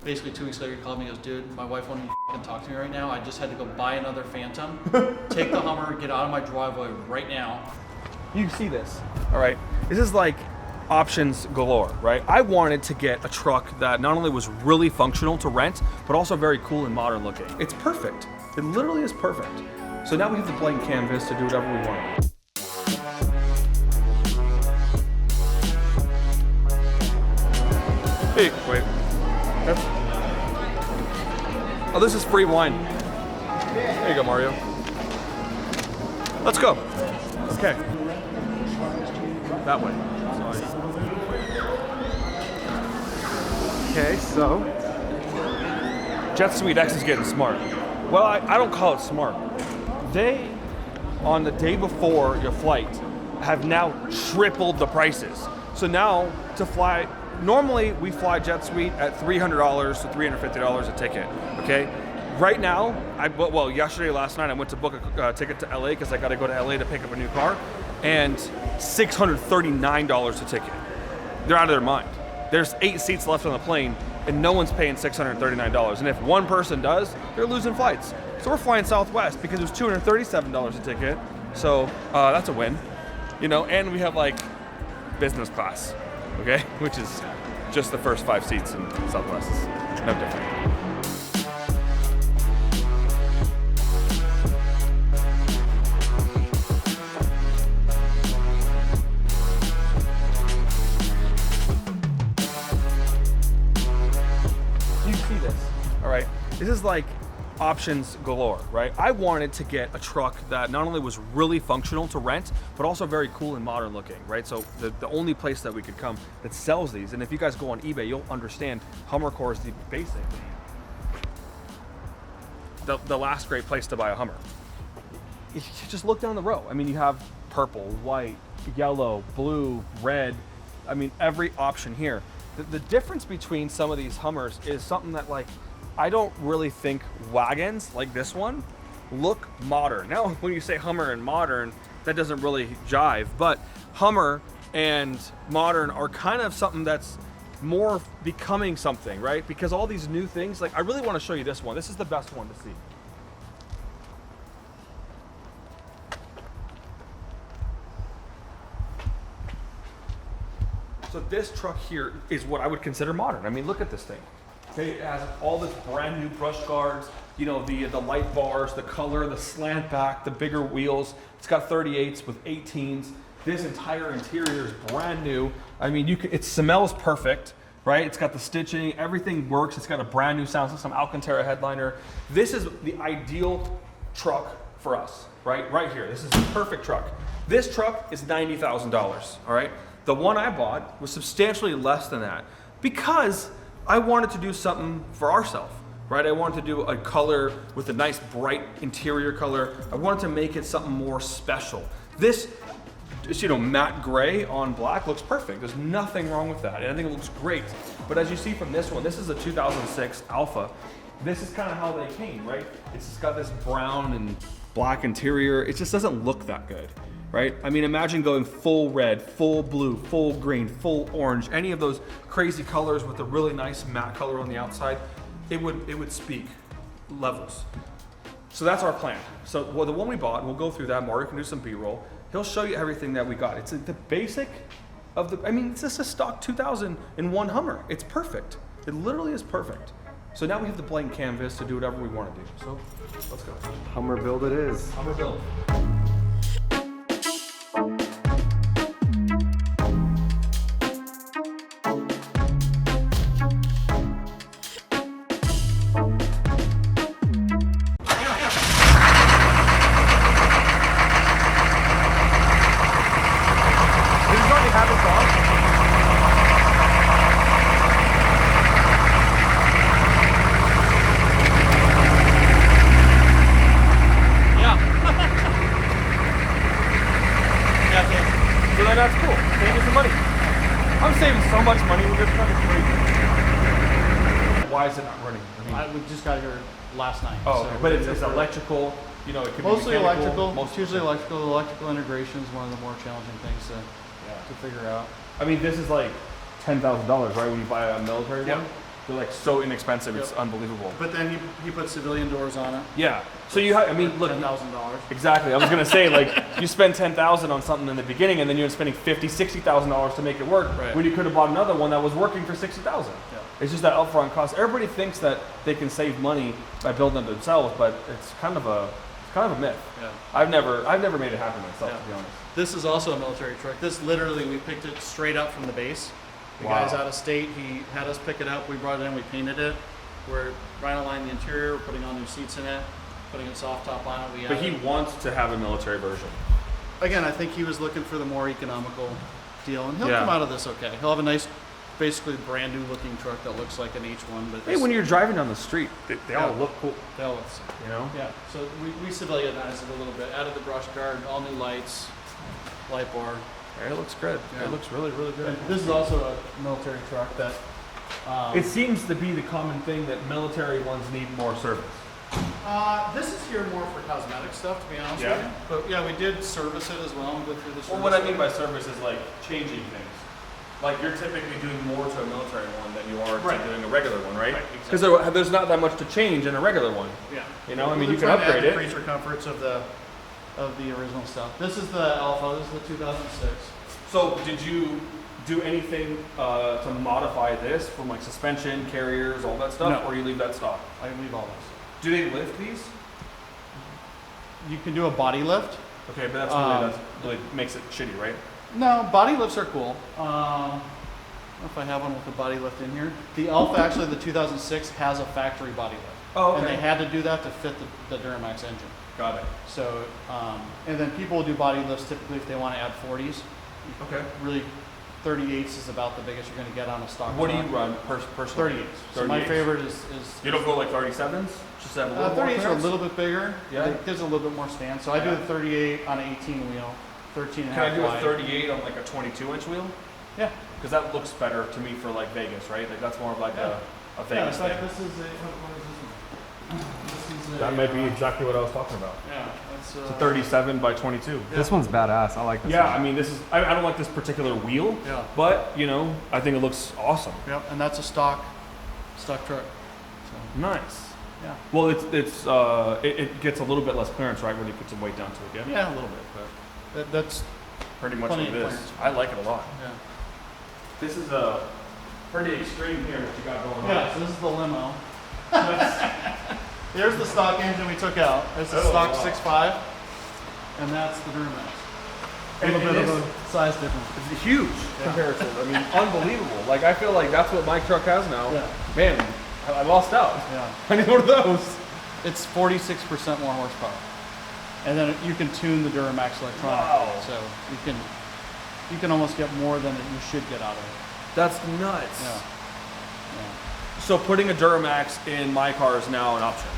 Basically 2 weeks later, he called me and goes, dude, my wife won't even talk to me right now. I just had to go buy another Phantom, take the Hummer, get out of my driveway right now. You see this, all right? This is like options galore, right? I wanted to get a truck that not only was really functional to rent, but also very cool and modern looking. It's perfect. It literally is perfect. So now we have the blank canvas to do whatever we want. Hey, wait. Oh, this is free wine. There you go, Mario. Let's go. Okay. That way. Okay, so Jet Suite X is getting smart. Well, I don't call it smart. They, on the day before your flight, have now tripled the prices. So now to fly, normally we fly Jet Suite at $300 to $350 a ticket, okay? Right now, yesterday, last night, I went to book a ticket to LA because I got to go to LA to pick up a new car, and $639 a ticket. They're out of their mind. There's 8 seats left on the plane, and no one's paying $639. And if one person does, they're losing flights. So we're flying Southwest because it was $237 a ticket. So that's a win, you know. And we have like business class, okay, which is just the first 5 seats in Southwest. It's no different. This is like options galore, right? I wanted to get a truck that not only was really functional to rent, but also very cool and modern looking, right? So the only place that we could come that sells these, and if you guys go on eBay, you'll understand Hummer Core is the last great place to buy a Hummer. You just look down the row. I mean, you have purple, white, yellow, blue, red. I mean, every option here. The difference between some of these Hummers is something that, like, I don't really think wagons like this one look modern. Now, when you say Hummer and modern, that doesn't really jive, but Hummer and modern are kind of something that's more becoming something, right? Because all these new things, like I really want to show you this one. This is the best one to see. So this truck here is what I would consider modern. I mean, look at this thing. Okay, it has all this brand new brush guards, you know, the light bars, the color, the slant back, the bigger wheels. It's got 38s with 18s. This entire interior is brand new. I mean, it smells perfect, right? It's got the stitching, everything works. It's got a brand new sound system, Alcantara headliner. This is the ideal truck for us, right? Right here, this is the perfect truck. This truck is $90,000, all right? The one I bought was substantially less than that because I wanted to do something for ourselves, right? I wanted to do a color with a nice bright interior color. I wanted to make it something more special. This, you know, matte gray on black looks perfect. There's nothing wrong with that. And I think it looks great. But as you see from this one, this is a 2006 Alpha. This is kind of how they came, right? It's got this brown and black interior. It just doesn't look that good. Right? I mean, imagine going full red, full blue, full green, full orange, any of those crazy colors with a really nice matte color on the outside. It would speak levels. So that's our plan. So the one we bought, and we'll go through that. Mario can do some B-roll. He'll show you everything that we got. It's the basic of the, I mean, it's just a stock 2001 Hummer. It's perfect. It literally is perfect. So now we have the blank canvas to do whatever we want to do. So let's go. Hummer build it is. Hummer build. That's cool. Saving some money. I'm saving so much money with this truck. It's crazy. Why is it not running? We just got here last night. Oh, so but it's electrical. You know, it could mostly be mechanical. electrical. It's usually electrical. The electrical integration is one of the more challenging things to figure out. I mean, this is like $10,000, right? When you buy a military one. They're like so inexpensive, Yep. it's unbelievable. But then he put civilian doors on it. Yeah. So I mean, look. $10,000. Exactly. I was gonna say, like, you spend $10,000 on something in the beginning, and then you're spending $50,000-$60,000 to make it work, Right. when you could have bought another one that was working for $60,000. Yeah. It's just that upfront cost. Everybody thinks that they can save money by building them themselves, but it's kind of a myth. Yeah. I've never made it happen myself, Yeah. to be honest. This is also a military truck. This literally, we picked it straight up from the base. The Wow. guy's out of state. He had us pick it up. We brought it in. We painted it. We're rhino-lining the interior. We're putting all new seats in it. Putting a soft top on it. But he wants to have a military version. Again, I think he was looking for the more economical deal, and he'll Yeah. come out of this okay. He'll have a nice, basically brand new looking truck that looks like an H1. But Hey, when you're driving down the street, they all Yeah. look cool. that looks, You know? yeah. So we civilianized it a little bit. Added the brush guard, all new lights, light bar. It looks good. Yeah. It looks really, really good. And this is also a military truck that. It seems to be the common thing that military ones need more service. This is here more for cosmetic stuff, to be honest Yeah. with you. But yeah, we did service it as well and go through the service. Well, what I mean by service is like changing things. Like you're typically doing more to a military one than you are Right. to doing a regular one, right? Right, Because there's not that much to change in a regular one. Yeah. You know, I mean, We're you can trying to add upgrade the it. creature comforts of the original stuff. This is the Alpha. This is the 2006. So did you do anything to modify this from like suspension, carriers, all that stuff, No. or you leave that stock? I leave all this. Do they lift these? You can do a body lift. Okay, but that's really makes it shitty, right? No, body lifts are cool. I don't know if I have one with a body lift in here. The Alpha, actually, the 2006 has a factory body lift. Oh, okay. And they had to do that to fit the Duramax engine. Got it. So, and then people will do body lifts typically if they want to add 40s. Okay. Really, 38s is about the biggest you're going to get on a stock. What do you truck. run personally? 38s. So my 38s. favorite is You don't go like 37s? Just have a little more 38s are a clearance? little bit bigger. Yeah. It gives a little bit more stand. So I do Yeah. the 38 on an 18 wheel, 13 and a Can I half do a wide. 38 on like a 22-inch wheel? Yeah. Because that looks better to me for like Vegas, right? Like that's more of like Yeah. a Yeah, Vegas it's like thing. this is a, what is this one? This is a, That might be exactly what I was talking about. Yeah, that's It's a 37 by 22. This one's badass. I like this Yeah, one. I mean, this is, I don't like this particular wheel, Yeah. but, you know, I think it looks awesome. Yep, and that's a stock truck. So, Nice. yeah. Well, it gets a little bit less clearance, right, when you put some weight down to it, yeah? Yeah, a little bit, but that's Pretty much Plenty what of it is. clearance. I like it a lot. yeah. This is pretty extreme here, what you got going on. Yeah, so this is the limo. Here's the stock engine we took out. This is Oh, stock wow. 6.5, and that's the Duramax. A And little it bit of is- a size difference. It's huge comparison. I mean, unbelievable. Like, I feel like that's what my truck has now. Yeah. Man, I lost out. Yeah. I need one of those. It's 46% more horsepower. And then you can tune the Duramax electronically. Wow. So you can almost get more than you should get out of it. That's nuts. Yeah. So putting a Duramax in my car is now an option.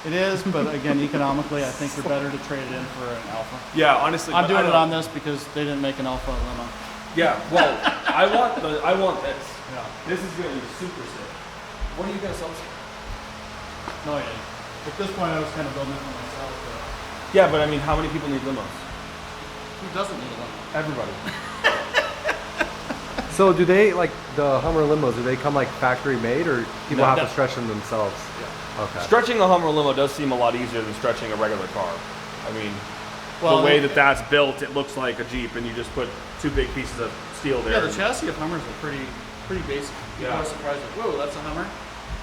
It is, but again, economically, I think you're better to trade it in for an Alpha. Yeah, honestly. I'm but doing I it don't- on this because they didn't make an Alpha limo. Yeah, well, I want this. Yeah. This is gonna be super sick. What are you gonna sell this for? No idea. At this point, I was kind of building it for myself. Yeah, but I mean, how many people need limos? But who doesn't need a limo? Everybody. So do they, like the Hummer limos, do they come like factory made or people No. have No. to stretch them themselves? Okay. Stretching a Hummer limo does seem a lot easier than stretching a regular car. I mean, Well, the way that that's built, it looks like a Jeep, and you just put two big pieces of steel there. Yeah, the chassis of Hummers are pretty basic. People Yeah. are surprised, like, whoa, that's a Hummer.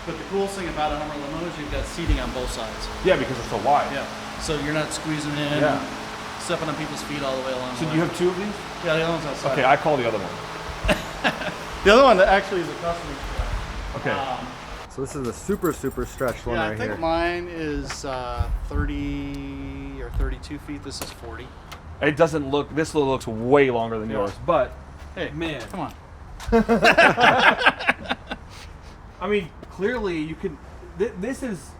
But the coolest thing about a Hummer limo is you've got seating on both sides. Yeah, because it's so wide. Yeah. So you're not squeezing in, Yeah. stepping on people's feet all the way along. So the do you way. have two of these? Yeah, the other one's outside. Okay, I call the other one. The other one that actually is a custom. Okay. So this is a super stretched one Yeah, I right think here. mine is 30 or 32 feet. This is 40. It doesn't look. This looks way longer than Yeah. yours, but Hey, man, come on. I mean, clearly you can. This is.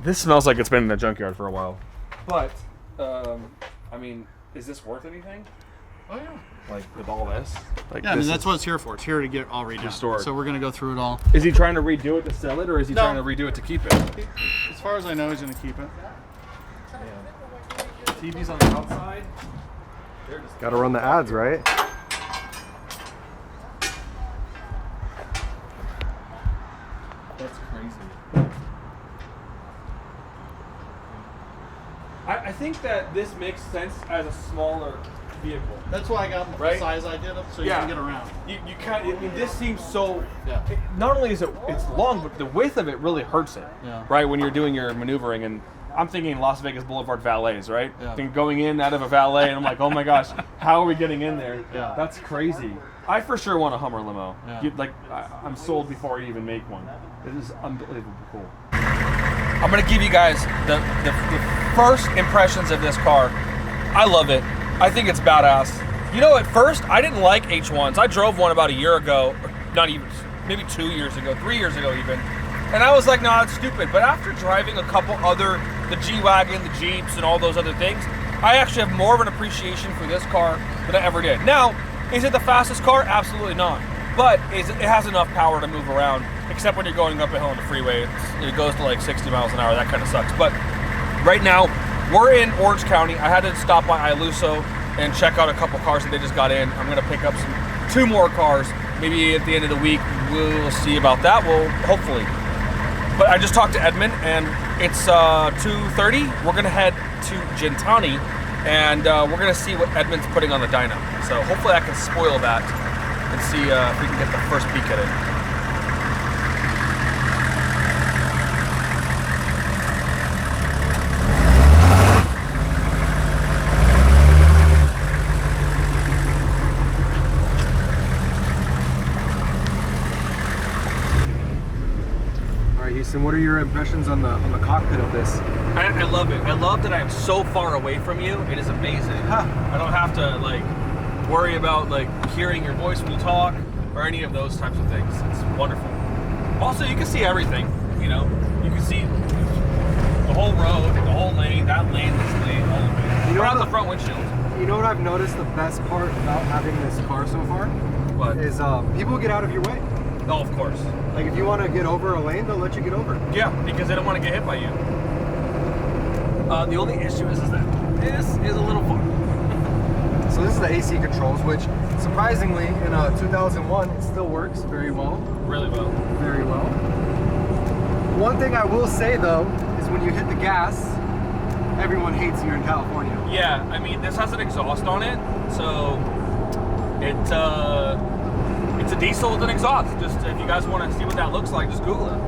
This smells like it's been in the junkyard for a while, but I mean, is this worth anything? Oh yeah. Like with all this? Like Yeah, I this mean that's what it's here for. It's here to get all redone. Restored. So we're gonna go through it all. Is he trying to redo it to sell it, or is he No. trying to redo it to keep it? As far as I know, he's gonna keep it. TV's on the outside. Got to run the ads, right? That's crazy. I think that this makes sense as a smaller vehicle. That's why I got them the size I did them, so you can get around. You kind of, I mean, this seems so. Yeah. Not only is it's long, but the width of it really hurts it. Yeah. Right when you're doing your maneuvering, and I'm thinking Las Vegas Boulevard valets, right? Yeah. Think going in out of a valet, and I'm like, oh my gosh, how are we getting in there? Yeah. That's crazy. I for sure want a Hummer limo. Yeah. I'm sold before I even make one. It is unbelievably cool. I'm gonna give you guys the first impressions of this car. I love it. I think it's badass. You know, at first I didn't like H1s. I drove one about a year ago, not even, maybe 2 years ago, 3 years ago even. And I was like, nah, it's stupid. But after driving a couple other, the G-Wagon, the Jeeps, and all those other things, I actually have more of an appreciation for this car than I ever did. Now, is it the fastest car? Absolutely not. But it has enough power to move around, except when you're going up a hill on the freeway. It goes to like 60 miles an hour. That kind of sucks. But right now, we're in Orange County. I had to stop by Iluso and check out a couple cars that they just got in. I'm going to pick up 2 more cars. Maybe at the end of the week, we'll see about that. Well, hopefully. But I just talked to Edmund, and it's 2:30. We're going to head to Gentani, and we're going to see what Edmund's putting on the dyno. So hopefully I can spoil that and see if we can get the first peek at it. Houston, what are your impressions on the cockpit of this? I love it. I love that I'm so far away from you. It is amazing. I don't have to like worry about like hearing your voice when you talk or any of those types of things. It's wonderful. Also, you can see everything. You know, you can see the whole road, the whole lane, that lane, this lane, all of it. You know around the front windshield. You know what I've noticed the best part about having this car so far? What? Is people get out of your way. Oh, of course. Like if you want to get over a lane, they'll let you get over. Yeah, because they don't want to get hit by you. The only issue is that this is a little far. So this is the AC controls, which surprisingly in a 2001 it still works very well. Really well. Very well. One thing I will say though is when you hit the gas, everyone hates you in California. Yeah, I mean this has an exhaust on it, so it's a diesel with an exhaust. Just if you guys want to see what that looks like, just Google it.